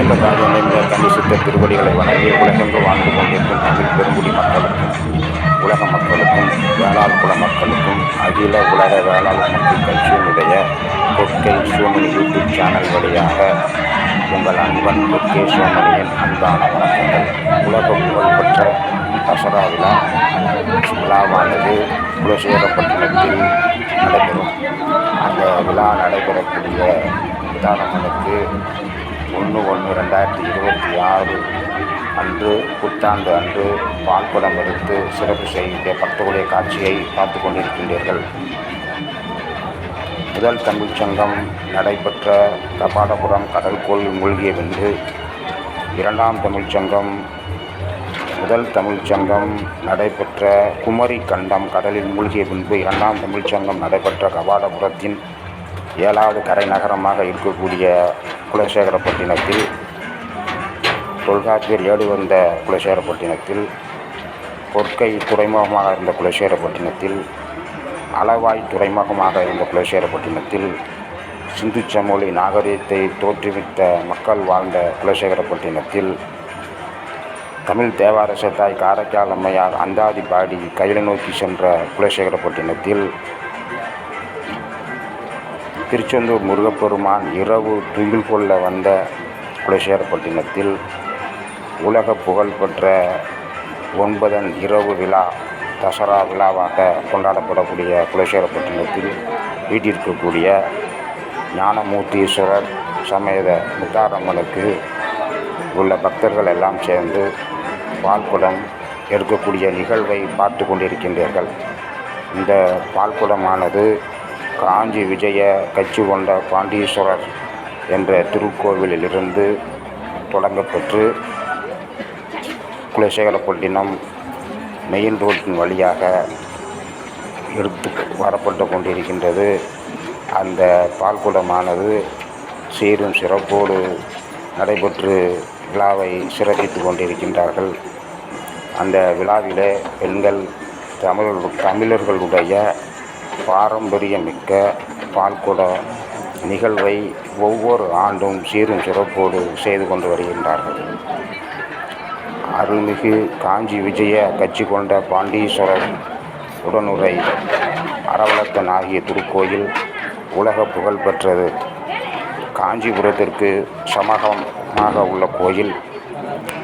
அடுத்ததாக இந்த தமிழ் சித்த திருவடிகளை வணங்கி உலகெங்கு வாழ்ந்து கொண்டிருக்கும் தமிழ் பெருங்குடி மக்களுக்கும் உலக மக்களுக்கும் வேளாண் குல மக்களுக்கும் அகில உலக வேளாண் மக்கள் கட்சியினுடைய கொற்கை சோமனி யூடியூப் சேனல் வழியாக உங்கள் அன்பன் கொற்கை சோமனியின் அன்பான வணக்கங்கள். உலக புகழ்பெற்ற தசரா விழாவானது குலசேகரப்பட்டினத்தில் நடைபெறும். அந்த விழா நடைபெறக்கூடிய உதாரணங்களுக்கு 1/1/2026 அன்று புத்தாண்டு அன்று பால்குடம் எடுத்து சிறப்பு செய்த பக்தர்களுடைய காட்சியை பார்த்து கொண்டிருக்கின்றீர்கள். முதல் தமிழ்ச்சங்கம் நடைபெற்ற கபாடபுரம் கடல் கோவில் மூழ்கிய பின்பு இரண்டாம் தமிழ்ச்சங்கம் முதல் தமிழ்ச்சங்கம் நடைபெற்ற குமரி கண்டம் கடலில் மூழ்கிய பின்பு இரண்டாம் தமிழ்ச்சங்கம் நடைபெற்ற கபாடபுரத்தின் 7வது கரை நகரமாக இருக்கக்கூடிய குலசேகரப்பட்டினத்தில் தொல்காப்பியர் ஏடு வந்த குலசேகரப்பட்டினத்தில் பொற்கை துறைமுகமாக இருந்த குலசேகரப்பட்டினத்தில் அளவாய் துறைமுகமாக இருந்த குலசேகரப்பட்டினத்தில் சிந்து சமவெளி நாகரிகத்தை தோற்றுவித்த மக்கள் வாழ்ந்த குலசேகரப்பட்டினத்தில் தமிழ் தேவாரசத்தாய் காரைக்கால் அம்மையார் அந்தாதி பாடி கையில நோக்கி சென்ற குலசேகரப்பட்டினத்தில் திருச்செந்தூர் முருகப்பெருமான் இரவு துயில் கொள்ள வந்த குலசேகரப்பட்டினத்தில் உலக புகழ்பெற்ற 9 இரவு விழா தசரா விழாவாக கொண்டாடப்படக்கூடிய குலசேகரப்பட்டினத்தில் வீட்டிற்கக்கூடிய ஞானமூர்த்தீஸ்வரர் சமேத முத்தாரம்மனுக்கு உள்ள பக்தர்கள் எல்லாம் சேர்ந்து பால்குடம் எடுக்கக்கூடிய நிகழ்வை பார்த்து கொண்டிருக்கின்றீர்கள். இந்த பால்குடமானது காஞ்சி விஜய கட்சி கொண்ட பாண்டீஸ்வரர் என்ற திருக்கோவிலிலிருந்து தொடங்கப்பெற்று குலசேகரப்பட்டினம் மெயின் ரோட்டின் வழியாக எடுத்து வரப்பட்டு கொண்டிருக்கின்றது. அந்த பால்குடமானது சீரும் சிறப்போடு நடைபெற்று விழாவை சிறப்பித்து கொண்டிருக்கின்றார்கள். அந்த விழாவிலே பெண்கள் தமிழர்களுடைய பாரம்பரியமிக்க பால்குட நிகழ்வை ஒவ்வொரு ஆண்டும் சீரும் சிறப்போடு செய்து கொண்டு வருகின்றார்கள். அருள்மிகு காஞ்சி விஜய கட்சி கொண்ட பாண்டீஸ்வரர் உடனுரை அரவலத்தன் ஆகிய திருக்கோயில் உலக புகழ் பெற்றது. காஞ்சிபுரத்திற்கு சமகமாக உள்ள கோயில்.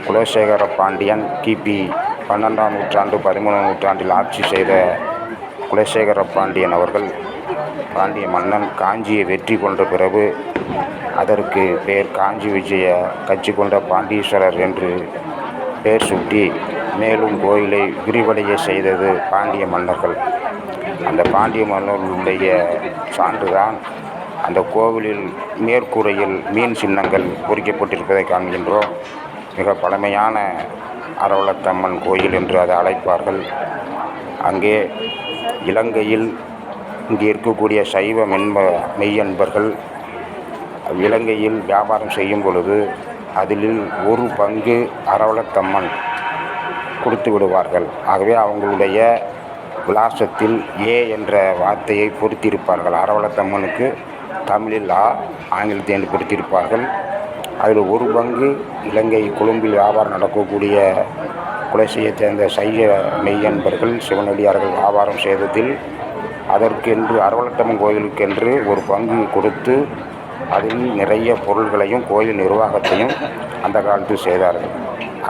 குலசேகர பாண்டியன் கிபி 12ஆம் நூற்றாண்டு 13ஆம் நூற்றாண்டில் ஆட்சி செய்த குலசேகர பாண்டியன் அவர்கள் பாண்டிய மன்னன் காஞ்சியை வெற்றி கொண்ட பிறகு அதற்கு பேர் காஞ்சி விஜய கட்சி கொண்ட பாண்டீஸ்வரர் என்று பெயர் சூட்டி மேலும் கோயிலை விரிவடைய செய்தது பாண்டிய மன்னர்கள். அந்த பாண்டிய மன்னர்களுடைய சான்றுதான் அந்த கோவிலில் மேற்கூரையில் மீன் சின்னங்கள் பொறிக்கப்பட்டிருப்பதை காண்கின்றோம். மிக பழமையான அரவலத்தம்மன் கோயில் என்று அதை அழைப்பார்கள். அங்கே இலங்கையில் இங்கே இருக்கக்கூடிய சைவ மெய்யன்பர்கள் இலங்கையில் வியாபாரம் செய்யும் பொழுது அதில் ஒரு பங்கு அரவலத்தம்மன் கொடுத்து விடுவார்கள். ஆகவே அவங்களுடைய விலாசத்தில் ஏ என்ற வார்த்தையை பொருத்தியிருப்பார்கள். அரவலத்தம்மனுக்கு தமிழில் ஆங்கிலத்தை என்று பொருத்தியிருப்பார்கள். அதில் ஒரு பங்கு இலங்கை கொழும்பில் வியாபாரம் நடக்கக்கூடிய குலசையைச் சேர்ந்த சைவ மெய்யன்பர்கள் சிவனடியார்கள் வியாபாரம் செய்ததில் அதற்கென்று அரவலத்தம்மன் கோயிலுக்கென்று ஒரு பங்கு கொடுத்து அதில் நிறைய பொருள்களையும் கோயில் நிர்வாகத்தையும் அந்த காலத்தில் செய்தார்கள்.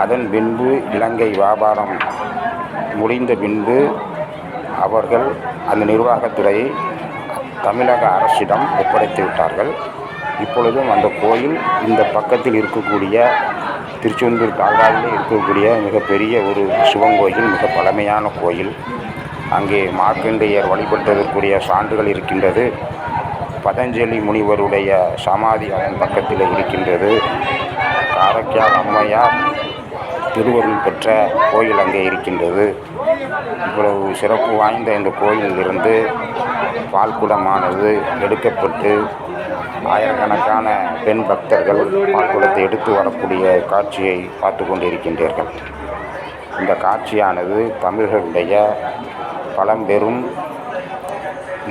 அதன் பின்பு இலங்கை வியாபாரம் முடிந்த பின்பு அவர்கள் அந்த நிர்வாகத்துறையை தமிழக அரசிடம் ஒப்படைத்து விட்டார்கள். இப்பொழுதும் அந்த கோயில் இந்த பக்கத்தில் இருக்கக்கூடிய திருச்செந்தூர் தாழ்வாரிலே இருக்கக்கூடிய மிகப்பெரிய ஒரு சிவன் கோயில், மிக பழமையான கோயில். அங்கே மார்க்கண்டேயர் வழிபட்டதற்குரிய சான்றுகள் இருக்கின்றது. பதஞ்சலி முனிவருடைய சமாதி அதன் பக்கத்தில் இருக்கின்றது. காரைக்கால் அம்மையார் திருவருள் பெற்ற கோயில் அங்கே இருக்கின்றது. இவ்வளவு சிறப்பு வாய்ந்த இந்த கோயிலிலிருந்து பால்குடமானது எடுக்கப்பட்டு ஆயிரக்கணக்கான பெண் பக்தர்கள் பால்குடத்தை எடுத்து வரக்கூடிய காட்சியை பார்த்து கொண்டிருக்கின்றீர்கள். இந்த காட்சியானது தமிழர்களுடைய பழம்பெரும்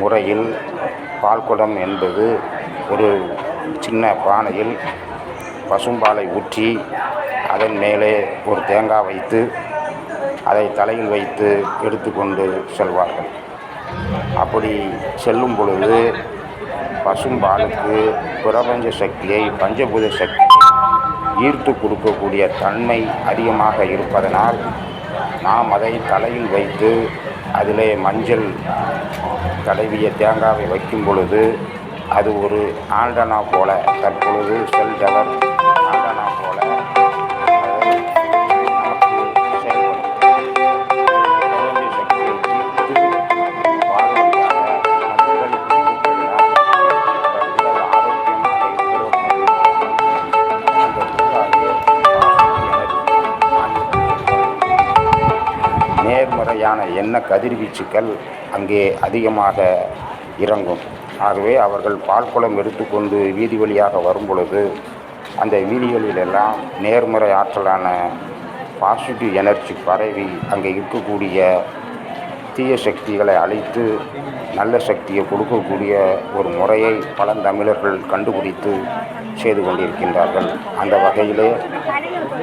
முறையில் பால்குடம் என்பது ஒரு சின்ன பானையில் பசும்பாலை ஊற்றி அதன் மேலே ஒரு தேங்காய் வைத்து அதை தலையில் வைத்து எடுத்துக்கொண்டு செல்வார்கள். அப்படி செல்லும் பொழுது பசும்பாலுக்கு பிரபஞ்ச சக்தியை, பஞ்சபூத சக்தியை ஈர்த்து கொடுக்கக்கூடிய தன்மை அதிகமாக இருப்பதனால் நாம் அதை தலையில் வைத்து அதிலே மஞ்சள் தடவிய தேங்காவை வைக்கும் பொழுது அது ஒரு ஆண்டனா போல, தற்பொழுது செல் டவர் ஆண்டனா போல நேர்மறையான எண்ண கதிர்வீச்சுக்கள் அங்கே அதிகமாக இறங்கும். ஆகவே அவர்கள் பால்குடம் எடுத்துக்கொண்டு வீதி வழியாக வரும் பொழுது அந்த வீதிகளிலெல்லாம் நேர்மறை ஆற்றலான பாசிட்டிவ் எனர்ஜி பரவி அங்கே இருக்கக்கூடிய தீய சக்திகளை அழித்து நல்ல சக்தியை கொடுக்கக்கூடிய ஒரு முறையை பழந்தமிழர்கள் கண்டுபிடித்து செய்து கொண்டிருக்கின்றார்கள். அந்த வகையிலே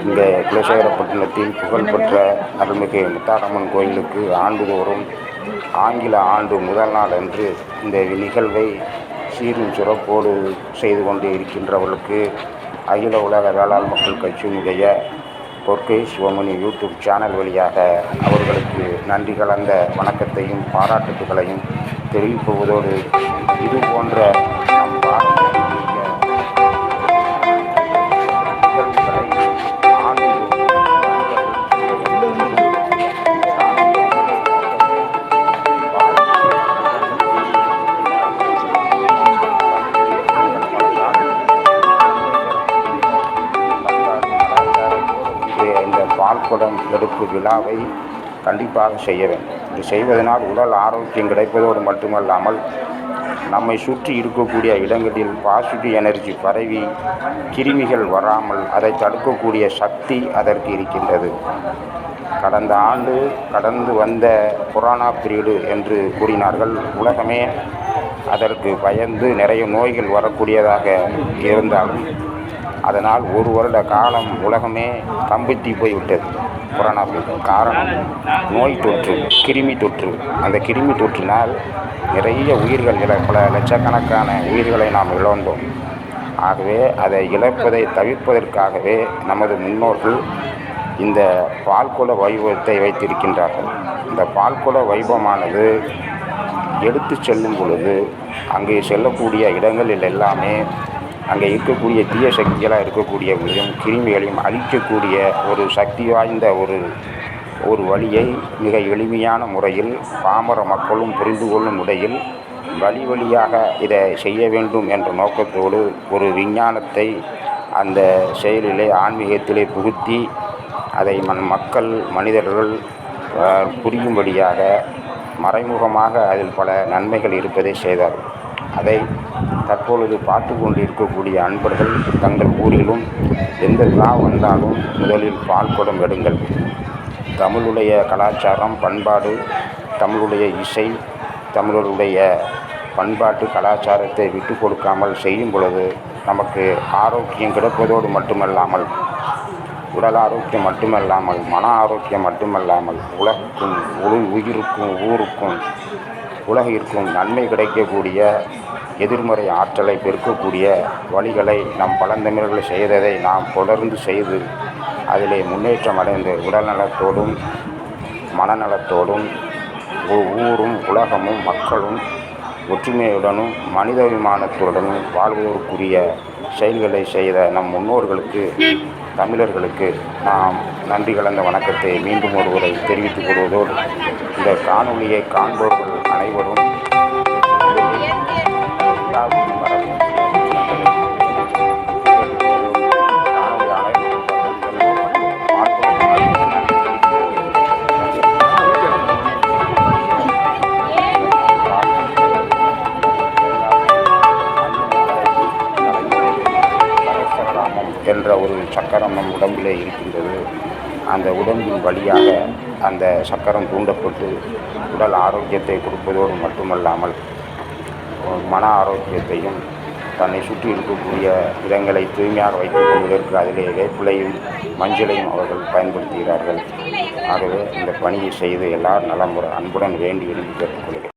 இங்கே குலசேகரப்பட்டினத்தில் புகழ்பெற்ற அருள்மிகு முத்தாரம்மன் கோயிலுக்கு ஆண்டுதோறும் ஆங்கில ஆண்டு முதல் நாள் அன்று இந்த நிகழ்வை சீரும் சிறப்போடு செய்து கொண்டு இருக்கின்றவர்களுக்கு அகில உலக வேளாண் மக்கள் கட்சியினுடைய பொற்கை சிவமணி யூடியூப் சேனல் வழியாக அவர்களுக்கு நன்றி கலந்த வணக்கத்தையும் பாராட்டுகளையும் தெரிவிப்பதோடு இது போன்ற நம் பால்குடம் எடுப்பு விழாவை கண்டிப்பாக செய்ய வேண்டும். இது செய்வதனால் உடல் ஆரோக்கியம் கிடைப்பதோடு மட்டுமல்லாமல் நம்மை சுற்றி இருக்கக்கூடிய இடங்களில் பாசிட்டிவ் எனர்ஜி பரவி கிருமிகள் வராமல் அதை தடுக்கக்கூடிய சக்தி அதற்கு இருக்கின்றது. கடந்த ஆண்டு கடந்து வந்த கொரோனா பீரியடு என்று கூறினார்கள். உலகமே அதற்கு பயந்து நிறைய நோய்கள் வரக்கூடியதாக இருந்தாலும் அதனால் ஒரு வருட காலம் உலகமே கம்பித்தி போய்விட்டது. கொரோனா காரணம் நோய் தொற்று, கிருமி தொற்று. அந்த கிருமி தொற்றினால் நிறைய உயிர்கள் பல லட்சக்கணக்கான உயிர்களை நாம் இழந்தோம். ஆகவே அதை இழப்பதை தவிர்ப்பதற்காகவே நமது முன்னோர்கள் இந்த பால்குட வைபவத்தை வைத்திருக்கின்றார்கள். இந்த பால்குட வைபவமானது எடுத்து செல்லும் பொழுது அங்கே செல்லக்கூடிய இடங்களில் எல்லாமே அங்கே இருக்கக்கூடிய தீய சக்திகளாக இருக்கக்கூடியவர்களையும் கிருமிகளையும் அழிக்கக்கூடிய ஒரு சக்தி வாய்ந்த ஒரு வழியை மிக எளிமையான முறையில் பாமர மக்களும் புரிந்து கொள்ளும் முறையில் வழியாக இதை செய்ய வேண்டும் என்ற நோக்கத்தோடு ஒரு விஞ்ஞானத்தை அந்த செயலிலே ஆன்மீகத்திலே புகுத்தி அதை மனிதர்கள் புரியும்படியாக மறைமுகமாக அதில் பல நன்மைகள் இருப்பதை செய்தார்கள். அதை தற்பொழுது பார்த்து கொண்டு இருக்கக்கூடிய அன்பர்கள் தங்கள் ஊரிலும் எந்த விழா வந்தாலும் முதலில் பால்குடம் எடுங்கள். தமிழுடைய கலாச்சாரம், பண்பாடு, தமிழுடைய இசை, தமிழருடைய பண்பாட்டு கலாச்சாரத்தை விட்டு கொடுக்காமல் செய்யும் பொழுது நமக்கு ஆரோக்கியம் கிடைப்பதோடு மட்டுமல்லாமல் உடல் ஆரோக்கியம் மட்டுமல்லாமல் மன ஆரோக்கியம் மட்டுமல்லாமல் உலகுக்கும் உயிருக்கும் ஊருக்கும் உலகிற்கும் நன்மை கிடைக்கக்கூடிய எதிர்மறை ஆற்றலை பெருக்கக்கூடிய வழிகளை நம் பழந்தமிழர்கள் செய்ததை நாம் தொடர்ந்து செய்து அதிலே முன்னேற்றம் அடைந்து உடல் நலத்தோடும் மனநலத்தோடும் ஊரும் உலகமும் மக்களும் ஒற்றுமையுடனும் மனிதாபிமானத்துடனும் வாழ்வதற்குரிய செயல்களை செய்த நம் முன்னோர்களுக்கு தமிழர்களுக்கு நாம் நன்றி கலந்த வணக்கத்தை மீண்டும் ஒருவரை தெரிவித்துக் கொள்வதோடு இந்த காணொளியை காண்பவர்கள் அனைவரும் என்ற ஒரு சக்கரம் நம் உடம்பிலே இருக்கின்றது. அந்த உடம்பின் வழியாக அந்த சக்கரம் தூண்டப்பட்டு உடல் ஆரோக்கியத்தை கொடுப்பதோடு மட்டுமல்லாமல் மன ஆரோக்கியத்தையும் தன்னை சுற்றி இருக்கக்கூடிய இடங்களை தூய்மையாக வைத்துக் கொள்வதற்கு அதிலே வேப்பிலையும் மஞ்சளையும் அவர்கள் பயன்படுத்துகிறார்கள். ஆகவே இந்த பணியை செய்து எல்லார் நலமுறை அன்புடன் வேண்டி விரும்பி கேட்டுக்கொள்கிறேன்.